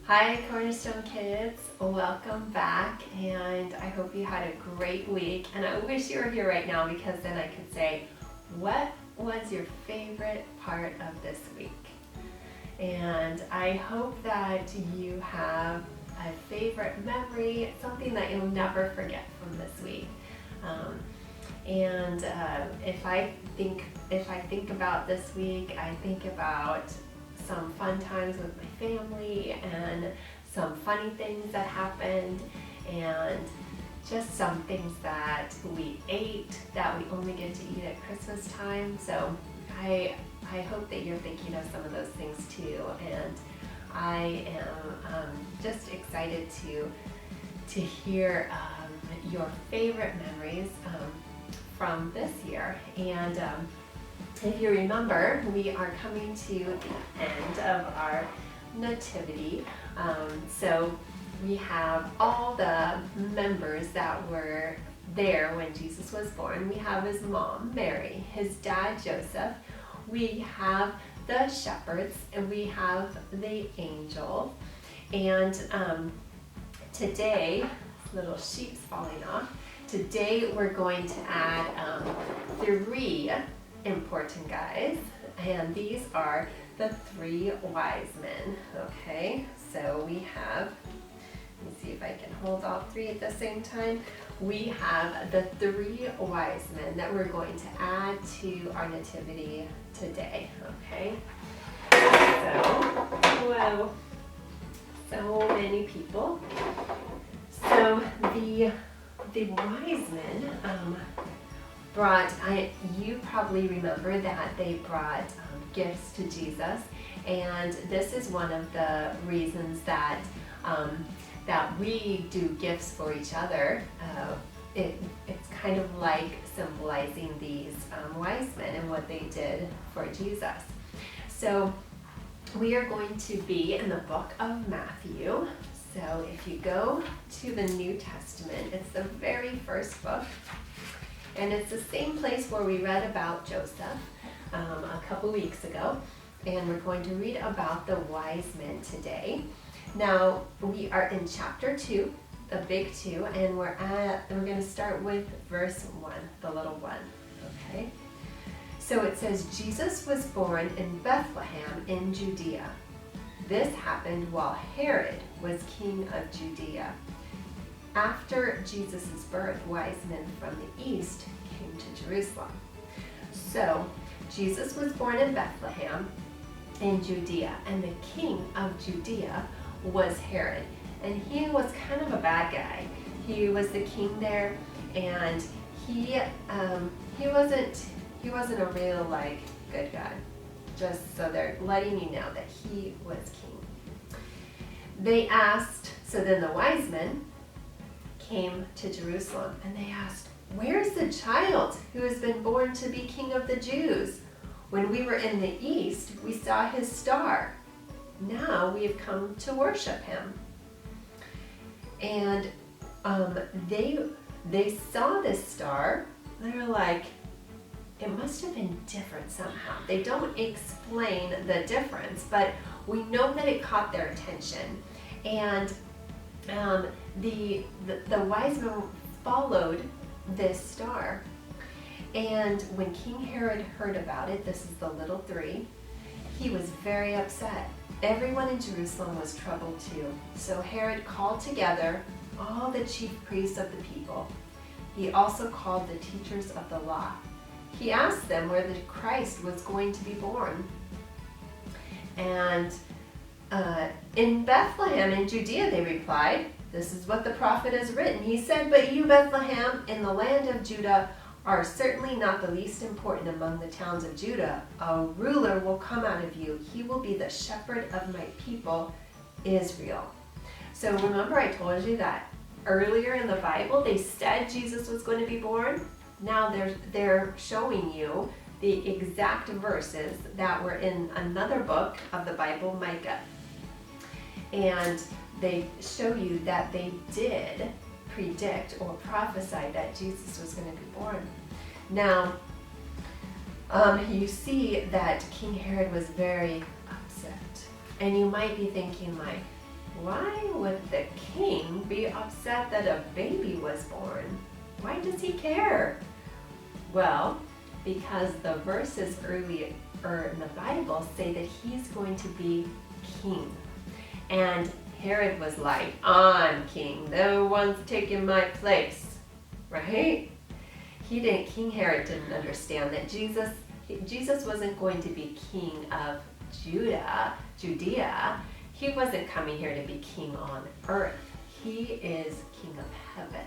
Hi Cornerstone kids, welcome back, and I hope you had a great week. And I wish you were here right now because then I could say, what was your favorite part of this week? And I hope that you have a favorite memory, something that you'll never forget from this week. If I think about this week, I think about some fun times with my family and some funny things that happened and just some things that we ate that we only get to eat at Christmas time. So I hope that you're thinking of some of those things too, and I am just excited to hear your favorite memories from this year. And if you remember, we are coming to the end of our nativity. So we have all the members that were there when Jesus was born. We have his mom, Mary, his dad, Joseph. We have the shepherds, and we have the angel. And today, little sheep's falling off. Today we're going to add 3 important guys, and these are the 3 wise men. Okay, so we have, let me see if I can hold all 3 at the same time. We have the 3 wise men that we're going to add to our nativity today. Okay, so many people. So the wise men you probably remember that they brought gifts to Jesus, and this is one of the reasons that we do gifts for each other. It's kind of like symbolizing these wise men and what they did for Jesus. So we are going to be in the book of Matthew. So if you go to the New Testament, it's the very first book. And it's the same place where we read about Joseph a couple weeks ago. And we're going to read about the wise men today. Now, we are in chapter 2, the big 2, and we're going to start with verse 1, the little one. Okay? So it says, Jesus was born in Bethlehem in Judea. This happened while Herod was king of Judea. After Jesus' birth, wise men from the east came to Jerusalem. So Jesus was born in Bethlehem in Judea, and the king of Judea was Herod. And he was kind of a bad guy. He was the king there, and he wasn't a real good guy. Just so they're letting you know that he was king. They asked, so then the wise men came to Jerusalem, and they asked, "Where's the child who has been born to be king of the Jews? When we were in the east, we saw his star. Now we have come to worship him." And they saw this star. They were like, it must have been different somehow. They don't explain the difference, but we know that it caught their attention. And the wise men followed this star. And when King Herod heard about it, this is the little 3, he was very upset. Everyone in Jerusalem was troubled too. So Herod called together all the chief priests of the people. He also called the teachers of the law. He asked them where the Christ was going to be born. And in Bethlehem in Judea, they replied, "This is what the prophet has written. He said, 'But you, Bethlehem, in the land of Judah, are certainly not the least important among the towns of Judah. A ruler will come out of you. He will be the shepherd of my people, Israel.'" So remember I told you that earlier in the Bible, they said Jesus was going to be born. Now they're showing you the exact verses that were in another book of the Bible, Micah. And they show you that they did predict or prophesy that Jesus was going to be born. Now, you see that King Herod was very upset. And you might be thinking why would the king be upset that a baby was born? Why does he care? Well, because the verses earlier in the Bible say that he's going to be king. And Herod was like, I'm king. No one's taking my place, right? King Herod didn't understand that Jesus wasn't going to be king of Judea. He wasn't coming here to be king on earth. He is king of heaven.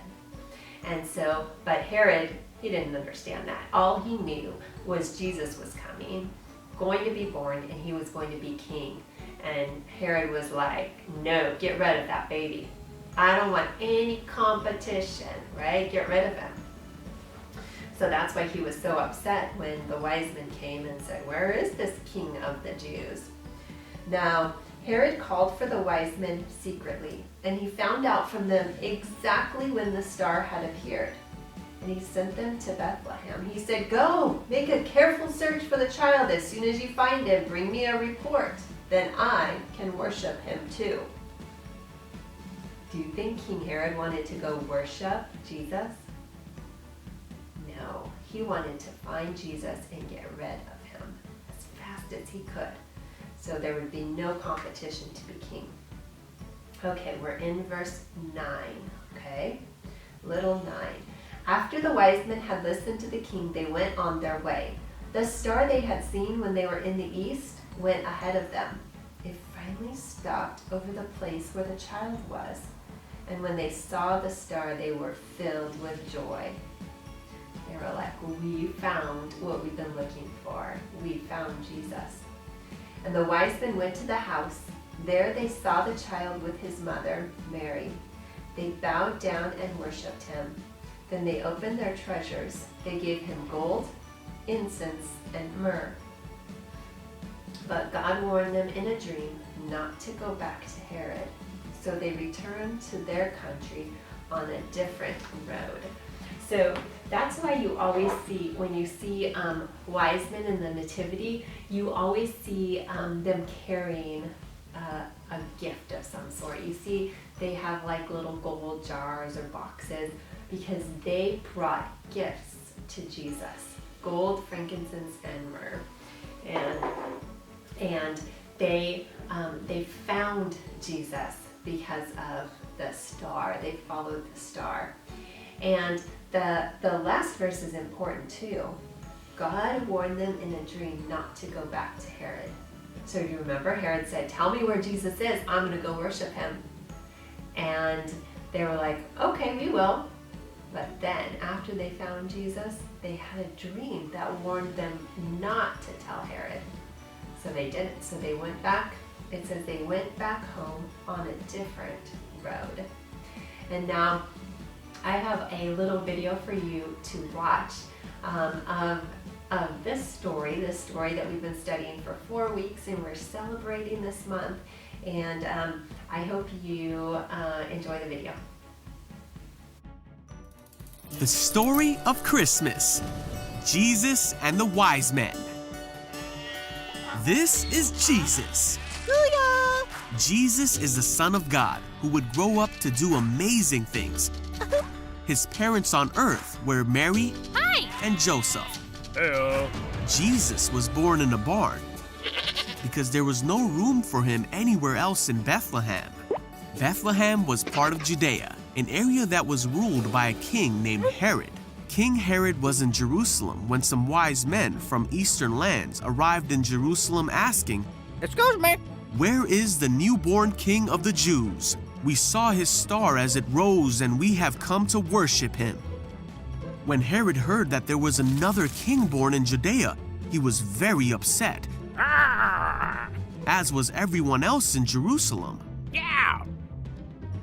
And so, but Herod, he didn't understand that. All he knew was Jesus was coming, going to be born, and he was going to be king. And Herod was like, no, get rid of that baby. I don't want any competition, right? Get rid of him. So that's why he was so upset when the wise men came and said, where is this king of the Jews? Now, Herod called for the wise men secretly, and he found out from them exactly when the star had appeared. And he sent them to Bethlehem. He said, go, make a careful search for the child. As soon as you find him, bring me a report. Then I can worship him too. Do you think King Herod wanted to go worship Jesus? No, he wanted to find Jesus and get rid of him as fast as he could, so there would be no competition to be king. Okay, we're in verse 9, okay? Little 9. After the wise men had listened to the king, they went on their way. The star they had seen when they were in the east went ahead of them. It finally stopped over the place where the child was, and when they saw the star, they were filled with joy. They were like, we found what we've been looking for. We found Jesus. And the wise men went to the house. There they saw the child with his mother, Mary. They bowed down and worshipped him. Then they opened their treasures. They gave him gold, incense, and myrrh. But God warned them in a dream not to go back to Herod. So they returned to their country on a different road. So that's why you always see, when you see wise men in the nativity, you always see them carrying a gift of some sort. You see they have like little gold jars or boxes because they brought gifts to Jesus. Gold, frankincense, and myrrh. And they found Jesus because of the star. They followed the star. And the last verse is important too. God warned them in a dream not to go back to Herod. So you remember, Herod said, tell me where Jesus is. I'm going to go worship him. And they were like, okay, we will. But then after they found Jesus, they had a dream that warned them not to tell Herod. So they didn't. So they went back. It says they went back home on a different road. And now I have a little video for you to watch of this story that we've been studying for 4 weeks, and we're celebrating this month. And I hope you enjoy the video. The story of Christmas, Jesus and the wise men. This is Jesus. Booyah! Jesus is the Son of God who would grow up to do amazing things. His parents on earth were Mary and Joseph. Hello. Jesus was born in a barn because there was no room for him anywhere else in Bethlehem. Bethlehem was part of Judea, an area that was ruled by a king named Herod. King Herod was in Jerusalem when some wise men from eastern lands arrived in Jerusalem asking, Excuse me. "Where is the newborn king of the Jews? We saw his star as it rose and we have come to worship him." When Herod heard that there was another king born in Judea, he was very upset, as was everyone else in Jerusalem. Yeah.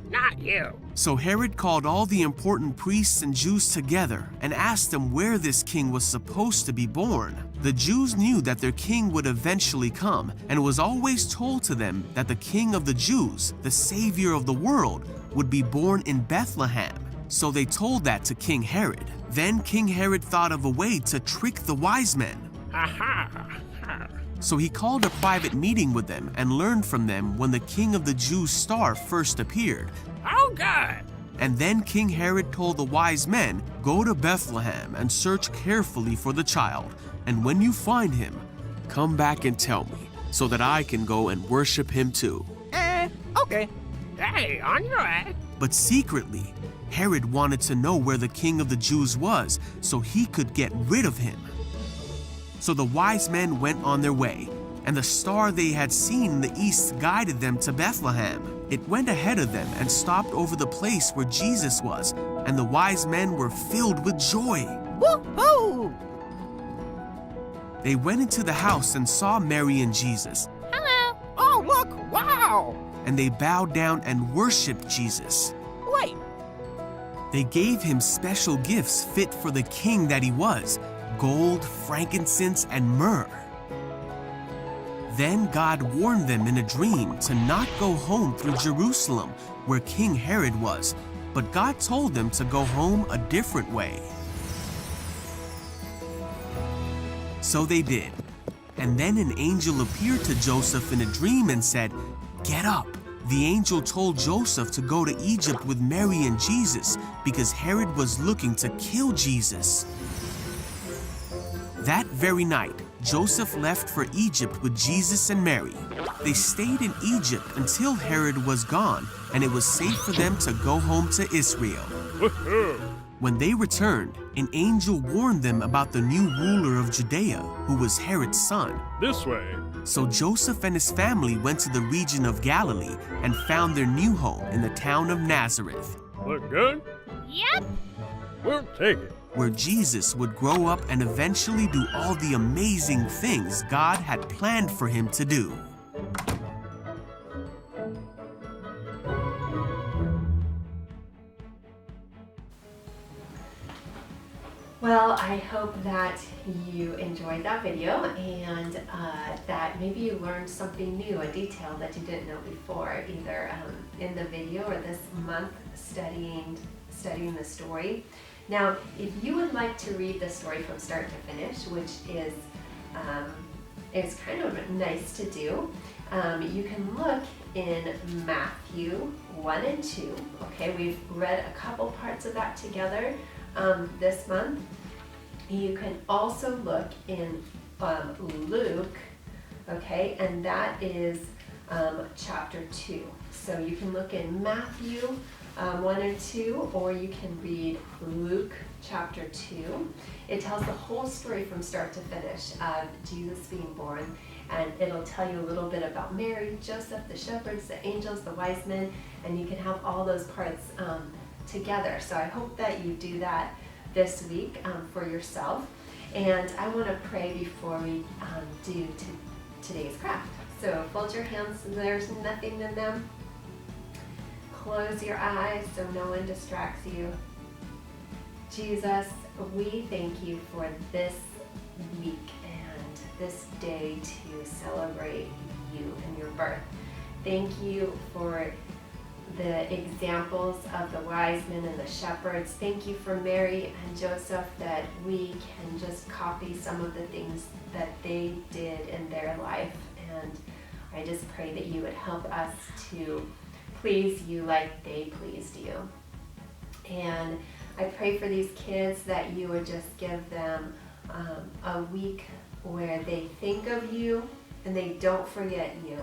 Not you. So Herod called all the important priests and Jews together and asked them where this king was supposed to be born. The Jews knew that their king would eventually come, and it was always told to them that the king of the Jews, the savior of the world, would be born in Bethlehem. So they told that to King Herod. Then King Herod thought of a way to trick the wise men. So he called a private meeting with them and learned from them when the King of the Jews' star first appeared. Oh, good. And then King Herod told the wise men, "Go to Bethlehem and search carefully for the child, and when you find him, come back and tell me, so that I can go and worship him too." Okay. Hey, on your way. But secretly, Herod wanted to know where the King of the Jews was so he could get rid of him. So the wise men went on their way, and the star they had seen in the east guided them to Bethlehem. It went ahead of them and stopped over the place where Jesus was, and the wise men were filled with joy. Woo-hoo! They went into the house and saw Mary and Jesus, Hello. Oh, look. Wow. and they bowed down and worshiped Jesus. Wait. They gave him special gifts fit for the king that he was: gold, frankincense, and myrrh. Then God warned them in a dream to not go home through Jerusalem, where King Herod was, but God told them to go home a different way. So they did. And then an angel appeared to Joseph in a dream and said, "Get up." The angel told Joseph to go to Egypt with Mary and Jesus because Herod was looking to kill Jesus. That very night, Joseph left for Egypt with Jesus and Mary. They stayed in Egypt until Herod was gone, and it was safe for them to go home to Israel. When they returned, an angel warned them about the new ruler of Judea, who was Herod's son. This way. So Joseph and his family went to the region of Galilee and found their new home in the town of Nazareth, Look good? Yep. We'll take it. where Jesus would grow up and eventually do all the amazing things God had planned for him to do. Well, I hope that you enjoyed that video and that maybe you learned something new, a detail that you didn't know before, either in the video or this month studying the story. Now, if you would like to read the story from start to finish, which is kind of nice to do, you can look in Matthew 1 and 2. Okay, we've read a couple parts of that together this month. You can also look in Luke, okay, and that is chapter 2. So you can look in Matthew 1 and 2, or you can read Luke chapter 2. It tells the whole story from start to finish of Jesus being born, and it'll tell you a little bit about Mary, Joseph, the shepherds, the angels, the wise men, and you can have all those parts together. So I hope that you do that this week for yourself. And I want to pray before we do today's craft. So fold your hands so there's nothing in them. Close your eyes so no one distracts you. Jesus, we thank you for this week and this day to celebrate you and your birth. Thank you for the examples of the wise men and the shepherds. Thank you for Mary and Joseph, that we can just copy some of the things that they did in their life. And I just pray that you would help us to please you like they pleased you. And I pray for these kids that you would just give them a week where they think of you and they don't forget you,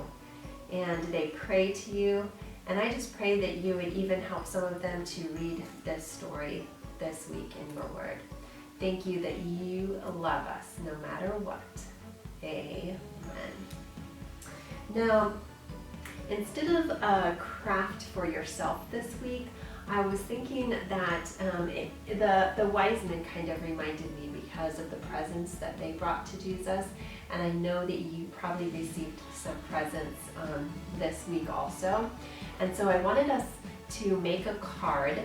and they pray to you. And I just pray that you would even help some of them to read this story this week in your word. Thank you that you love us no matter what. Amen. Now, instead of a craft for yourself this week, I was thinking that the wise men kind of reminded me because of the presents that they brought to Jesus. And I know that you probably received some presents this week also. And so I wanted us to make a card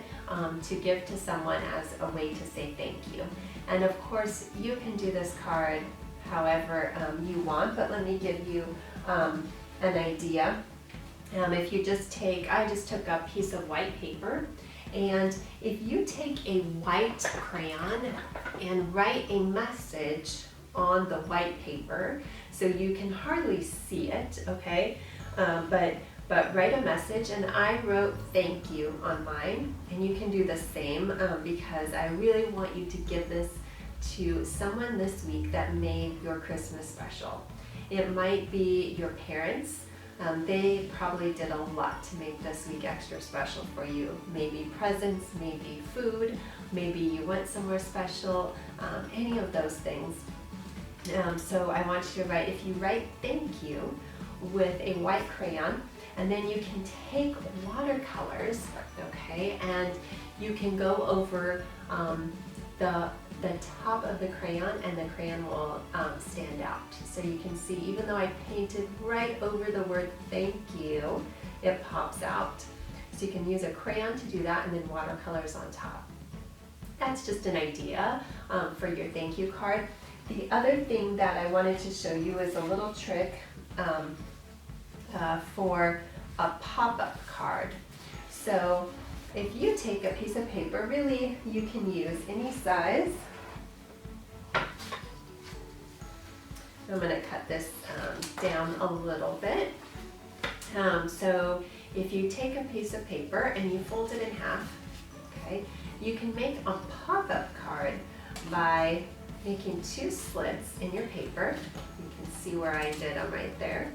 to give to someone as a way to say thank you. And of course, you can do this card however you want, but let me give you an idea. If you I just took a piece of white paper, and if you take a white crayon and write a message on the white paper, so you can hardly see it, okay? But write a message, and I wrote thank you on mine, and you can do the same because I really want you to give this to someone this week that made your Christmas special. It might be your parents. They probably did a lot to make this week extra special for you. Maybe presents, maybe food, maybe you went somewhere special, any of those things. So I want you to write, if you write thank you with a white crayon, and then you can take watercolors, okay, and you can go over the top of the crayon, and the crayon will stand out. So you can see, even though I painted right over the word thank you, it pops out. So you can use a crayon to do that, and then watercolors on top. That's just an idea for your thank you card. The other thing that I wanted to show you is a little trick for a pop-up card. So if you take a piece of paper, really you can use any size. I'm going to cut this down a little bit. So if you take a piece of paper and you fold it in half, okay, you can make a pop-up card by making 2 slits in your paper. You can see where I did them right there.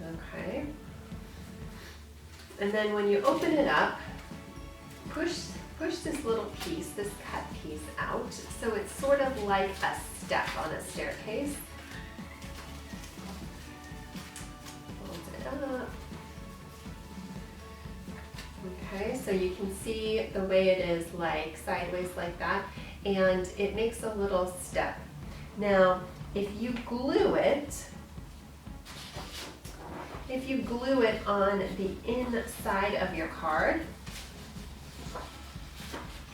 Okay. And then when you open it up, push this little piece, this cut piece out, so it's sort of like a step on a staircase. Fold it up. Okay, so you can see the way it is, like sideways like that, and it makes a little step. Now, if you glue it on the inside of your card,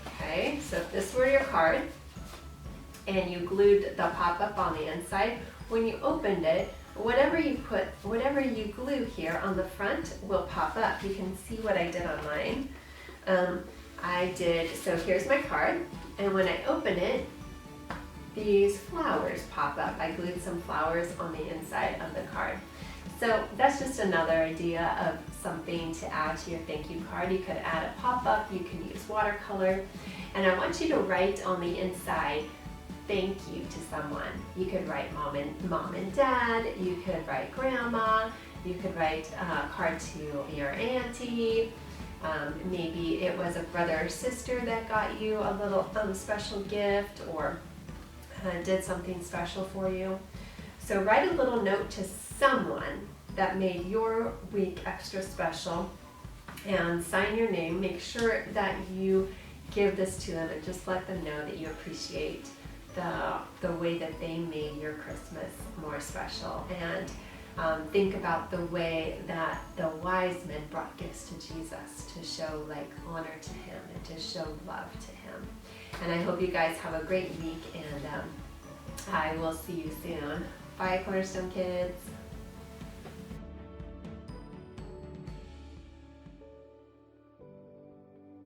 okay, so if this were your card and you glued the pop-up on the inside, when you opened it, whatever you glue here on the front will pop up. You can see what I did on mine. So here's my card, and when I open it, these flowers pop up. I glued some flowers on the inside of the card. So that's just another idea of something to add to your thank you card. You could add a pop-up, you can use watercolor, and I want you to write on the inside, thank you to someone. You could write mom and dad, you could write grandma, you could write a card to your auntie, maybe it was a brother or sister that got you a little special gift, or did something special for you. So write a little note to someone that made your week extra special, and sign your name. Make sure that you give this to them and just let them know that you appreciate the way that they made your Christmas more special. And think about the way that the wise men brought gifts to Jesus to show honor to him and to show love to him. And I hope you guys have a great week, and I will see you soon. Bye, Cornerstone kids.